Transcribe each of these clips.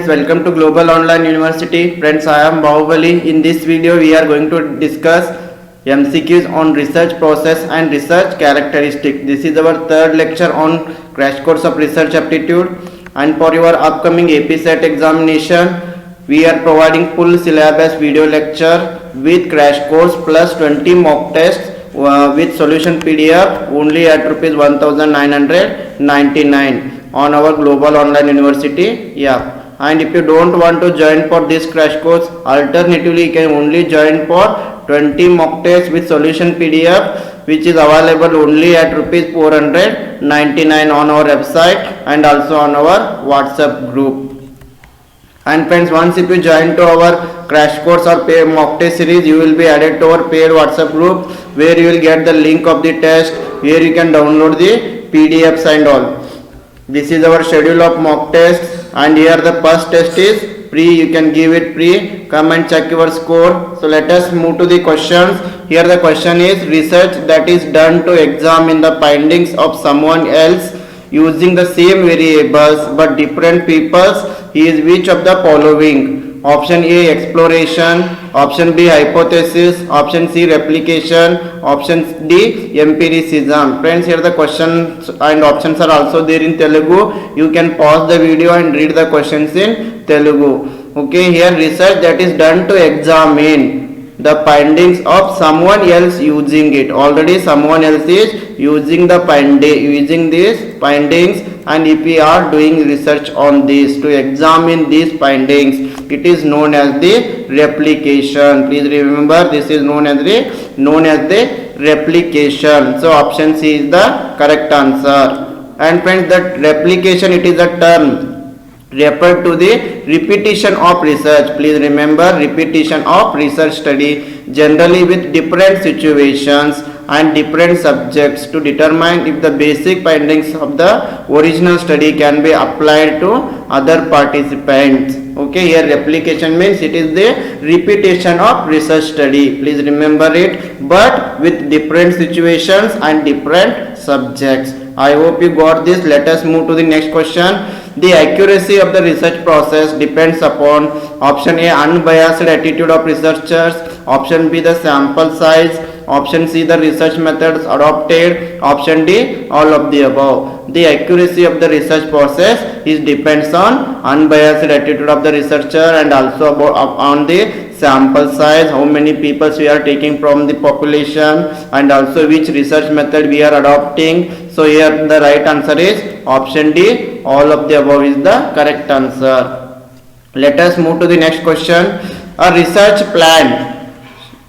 welcome to Global Online University. Friends, I am Bahubali. In this video, we are going to discuss MCQs on research process and research characteristic. This is our third lecture on crash course of research aptitude. And for your upcoming APSET examination, we are providing full syllabus video lecture with crash course plus 20 mock tests with solution PDF only at rupees 1999 on our Global Online University app. And if you don't want to join for this crash course, alternatively you can only join for 20 mock tests with solution PDF, which is available only at rupees 499 on our website and also on our WhatsApp group. And friends, once if you join to our crash course or paid mock test series, you will be added to our paid WhatsApp group where you will get the link of the test, where you can download the PDFs and all. This is our schedule of mock tests, and here the first test is free. You can give it free. Come and check your score. So let us move to the questions. Here the question is research that is done to examine the findings of someone else using the same variables but different peoples is which of the following? Option A, exploration. Option B, hypothesis. Option C, replication. Option D, empiricism. Friends, here the questions and options are also there in Telugu. You can pause the video and read the questions in Telugu. Okay, here research that is done to examine the findings of someone else using it. Already someone else is using these findings, and if we are doing research on this to examine these findings, it is known as the replication. Please remember, this is known as the replication. So option C is the correct answer. And friends, that replication, it is a term refer to the repetition of research. Please remember, repetition of research study generally with different situations and different subjects to determine if the basic findings of the original study can be applied to other participants. Okay, here replication means it is the repetition of research study. Please remember it, but with different situations and different subjects. I hope you got this. Let us move to the next question. The accuracy of the research process depends upon option A, unbiased attitude of researchers. Option B, the sample size. Option C, the research methods adopted. Option D, all of the above. The accuracy of the research process depends on unbiased attitude of the researcher and also on the sample size, how many people we are taking from the population, and also which research method we are adopting. So here the right answer is option D, all of the above is the correct answer. Let us move to the next question. A research plan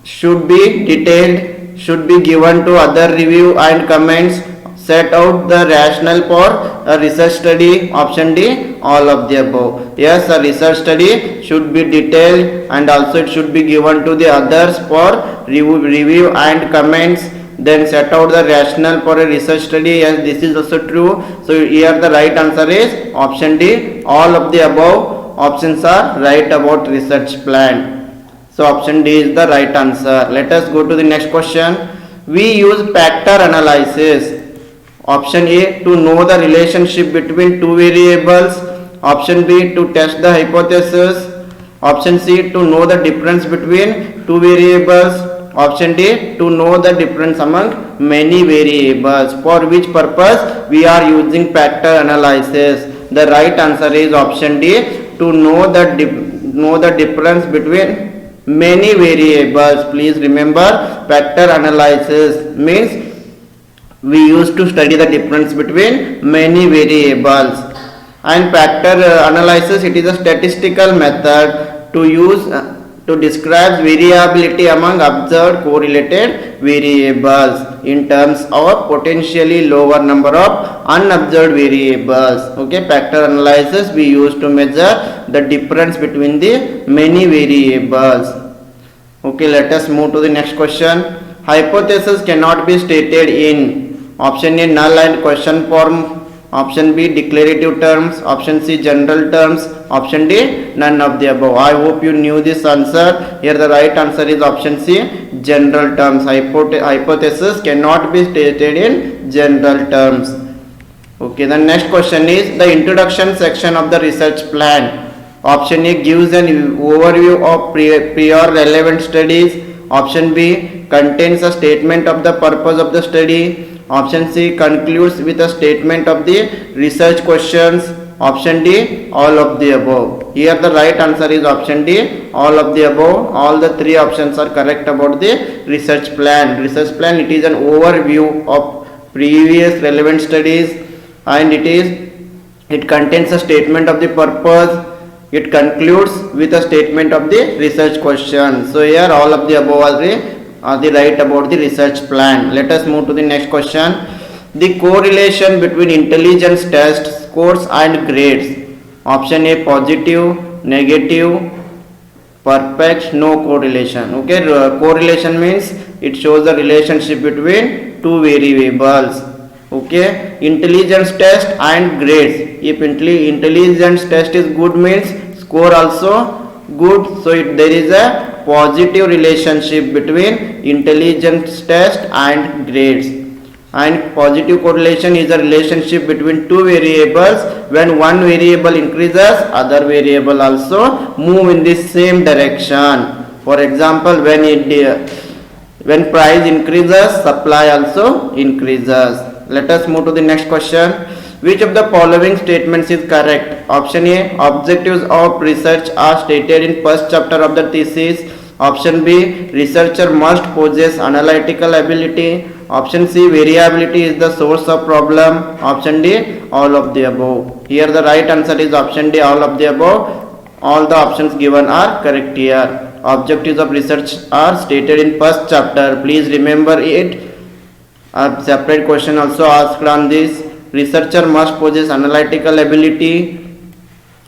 should be detailed, should be given to other review and comments, set out the rationale for a research study. Option D, all of the above. Yes, a research study should be detailed and also it should be given to the others for review and comments, then set out the rationale for a research study. Yes, this is also true. So here the right answer is option D, all of the above options are right about research plan. So option D is the right answer. Let us go to the next question. We use factor analysis. Option A, to know the relationship between two variables. Option B, to test the hypothesis. Option C, to know the difference between two variables. Option D, to know the difference among many variables. For which purpose we are using factor analysis? The right answer is option D, to know the difference between many variables. Please remember, factor analysis means we used to study the difference between many variables. And factor analysis, it is a statistical method to use to describe variability among observed correlated variables in terms of potentially lower number of unobserved variables. Okay, factor analysis we use to measure the difference between the many variables. Okay, let us move to the next question. Hypothesis cannot be stated in option A, null and question form. Option B, declarative terms. Option C, general terms. Option D, none of the above. I hope you knew this answer. Here the right answer is option C, general terms. Hypothesis cannot be stated in general terms. Okay, the next question is the introduction section of the research plan. Option A gives an overview of prior relevant studies. Option B contains a statement of the purpose of the study. Option C concludes with a statement of the research questions. Option D all of the above. Here the right answer is option D all of the above. All the three options are correct about the research plan. Research plan, it is an overview of previous relevant studies, and it contains a statement of the purpose. It concludes with a statement of the research question. So here all of the above are the right about the research plan. Let us move to the next question. The correlation between intelligence test scores and grades. Option A positive, negative, perfect, no correlation. Okay, correlation means it shows the relationship between two variables. Okay, intelligence test and grades. If intelligence test is good means score also good, so there is a positive relationship between intelligence test and grades. And positive correlation is a relationship between two variables. When one variable increases, other variable also move in the same direction. For example, when price increases, supply also increases. Let us move to the next question. Which of the following statements is correct? Option A, objectives of research are stated in first chapter of the thesis. Option B, researcher must possess analytical ability. Option C, variability is the source of problem. Option D, all of the above. Here the right answer is option D, all of the above. All the options given are correct here. Objectives of research are stated in first chapter. Please remember it. A separate question also asked on this. Researcher must possess analytical ability.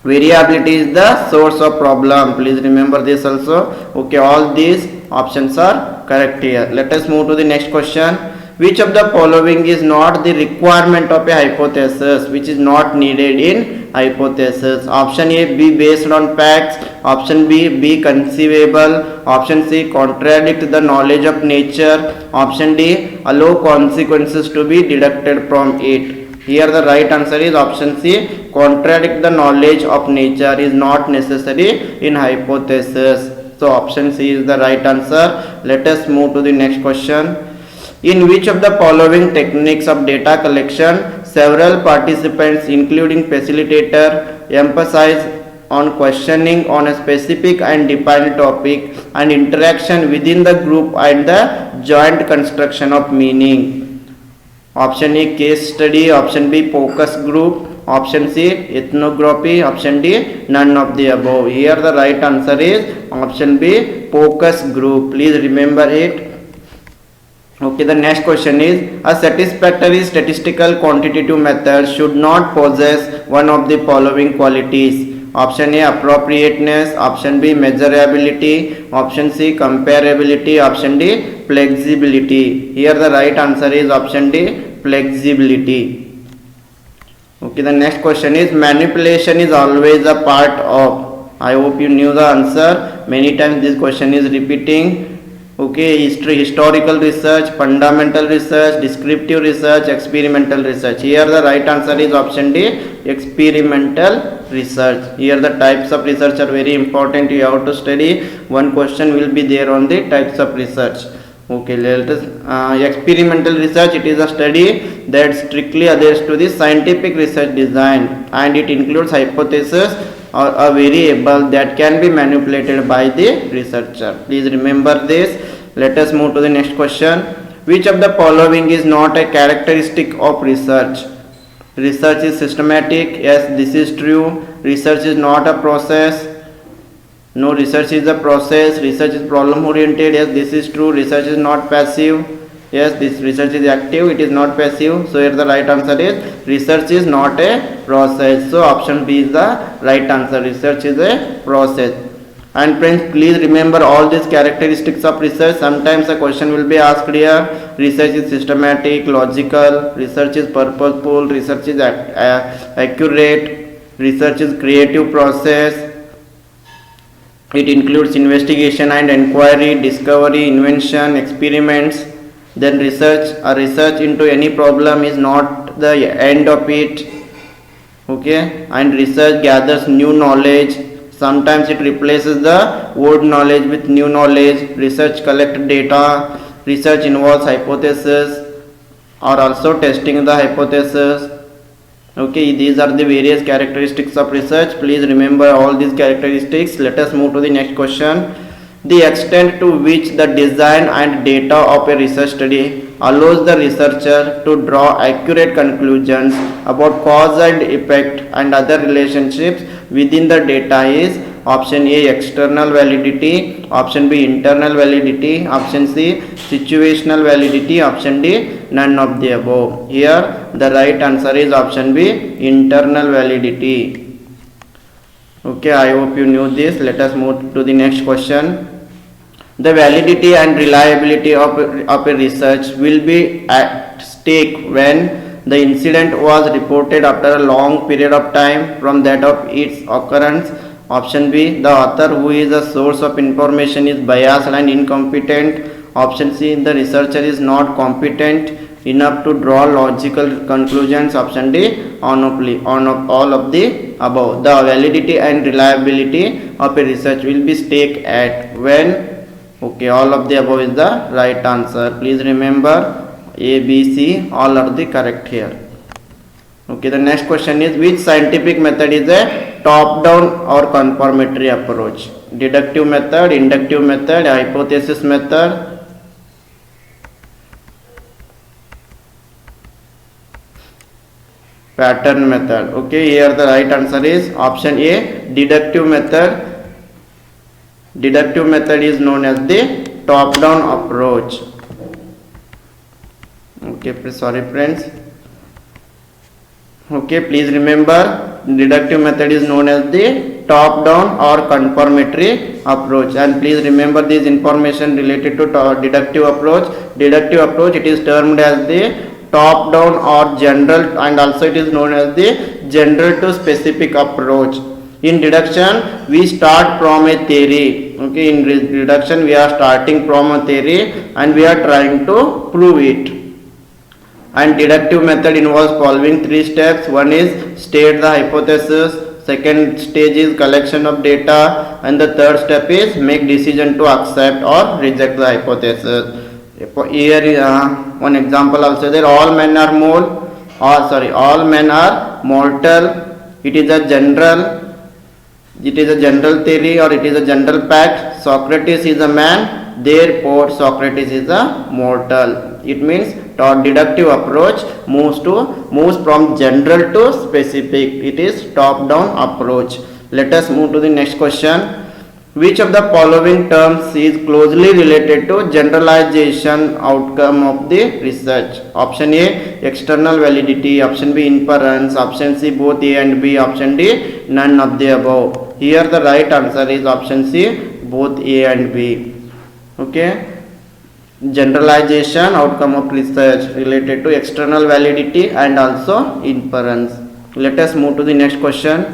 Variability is the source of problem. Please remember this also. Okay, all these options are correct here. Let us move to the next question. Which of the following is not the requirement of a hypothesis, which is not needed in hypothesis? Option A, be based on facts. Option B, be conceivable. Option C, contradict the knowledge of nature. Option D, allow consequences to be deducted from it. Here the right answer is option C, contradict the knowledge of nature is not necessary in hypothesis. So option C is the right answer. Let us move to the next question. In which of the following techniques of data collection several participants including facilitator emphasize on questioning on a specific and defined topic and interaction within the group and the joint construction of meaning? Option A, case study. Option B, focus group. Option C, ethnography. Option D, none of the above. Here the right answer is option B, focus group. Please remember it. Okay, the next question is, a satisfactory statistical quantitative method should not possess one of the following qualities. Option A, appropriateness. Option B, measurability. Option C, comparability. Option D, flexibility. Here the right answer is option D, flexibility. Okay, the next question is, manipulation is always a part of. I hope you knew the answer. Many times this question is repeating. Okay, historical research, fundamental research, descriptive research, experimental research. Here the right answer is option D, experimental research. Here the types of research are very important. You have to study. One question will be there on the types of research. Okay, let us experimental research. It is a study that strictly adheres to the scientific research design, and it includes hypothesis or a variable that can be manipulated by the researcher. Please remember this. Let us move to the next question. Which of the following is not a characteristic of research? Research is systematic. Yes, this is true. Research is not a process. No, research is a process. Research is problem oriented. Yes, this is true. Research is not passive. Yes, this research is active. It is not passive. So here the right answer is research is not a process. So option B is the right answer. Research is a process. And friends, please remember all these characteristics of research. Sometimes a question will be asked here. Research is systematic, logical. Research is purposeful. Research is accurate. Research is creative process. It includes investigation and inquiry, discovery, invention, experiments. Then research into any problem is not the end of it. Okay, and research gathers new knowledge. Sometimes it replaces the old knowledge with new knowledge. Research collect data. Research involves hypothesis or also testing the hypothesis. Okay, these are the various characteristics of research. Please remember all these characteristics. Let us move to the next question. The extent to which the design and data of a research study allows the researcher to draw accurate conclusions about cause and effect and other relationships within the data is option A external validity, option B internal validity, option C situational validity, option D none of the above. Here the right answer is option B internal validity. Okay, I hope you knew this. Let us move to the next question. The validity and reliability of a research will be at stake when the incident was reported after a long period of time from that of its occurrence. Option B, the author who is a source of information is biased and incompetent. Option C, the researcher is not competent enough to draw logical conclusions. Option D, on all of the above. The validity and reliability of a research will be stake at when. Okay, all of the above is the right answer. Please remember A, B, C, all are the correct here. Okay, the next question is which scientific method is a top-down or confirmatory approach? Deductive method, inductive method, hypothesis method. Pattern method. Okay, here the right answer is option A, deductive method. Deductive method is known as the top-down approach. Okay, sorry friends. Okay, please remember deductive method is known as the top-down or confirmatory approach, and please remember this information related to deductive approach. Deductive approach, it is termed as the top-down or general, and also it is known as the general to specific approach. In deduction, we start from a theory. Okay, in deduction, we are starting from a theory and we are trying to prove it. And deductive method involves following three steps. One is state the hypothesis. Second stage is collection of data, and the third step is make decision to accept or reject the hypothesis. Here, one example also there. All men are mortal. It is a general theory or it is a general fact. Socrates is a man, therefore Socrates is a mortal. It means deductive approach moves from general to specific. It is top down approach. Let us move to the next question. Which of the following terms is closely related to generalization outcome of the research? Option A external validity, option B inference, option C both A and B, option D none of the above. Here the right answer is option C both A and B. Okay, generalization outcome of research related to external validity and also inference. Let us move to the next question.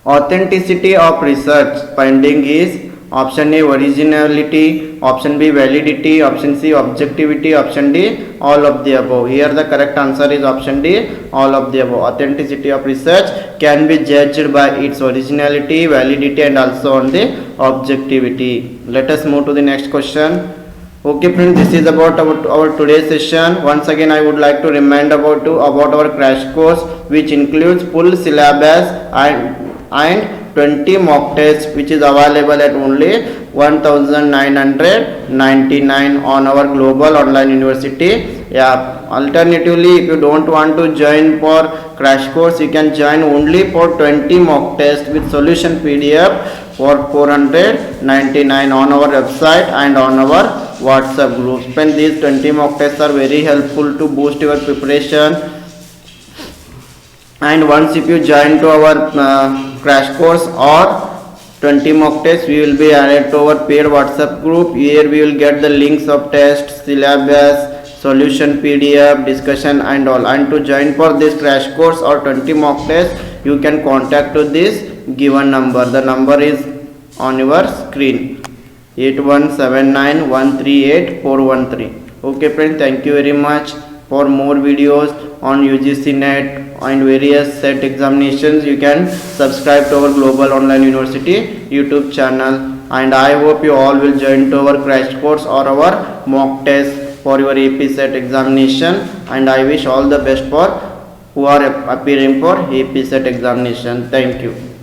Authenticity of research finding is option A originality, option B validity, option C objectivity, option D all of the above. Here the correct answer is option D all of the above. Authenticity of research can be judged by its originality, validity and also on the objectivity. Let us move to the next question. Okay friends, this is about our today's session. Once again I would like to remind about our crash course, which includes full syllabus and 20 mock tests, which is available at only 1999 on our global online university app. Alternatively, if you don't want to join for crash course, you can join only for 20 mock tests with solution PDF for 499 on our website and on our WhatsApp groups. And these 20 mock tests are very helpful to boost your preparation. And once if you join to our crash course or 20 mock tests, we will be added to our paid WhatsApp group. Here we will get the links of tests, syllabus, solution PDF, discussion and all. And to join for this crash course or 20 mock tests, you can contact to this given number. The number is on your screen, 8179138413. Okay friends, thank you very much. For more videos on UGC NET and various set examinations, you can subscribe to our Global Online University YouTube channel. And I hope you all will join to our crash course or our mock test for your AP set examination. And I wish all the best for who are appearing for AP set examination. Thank you.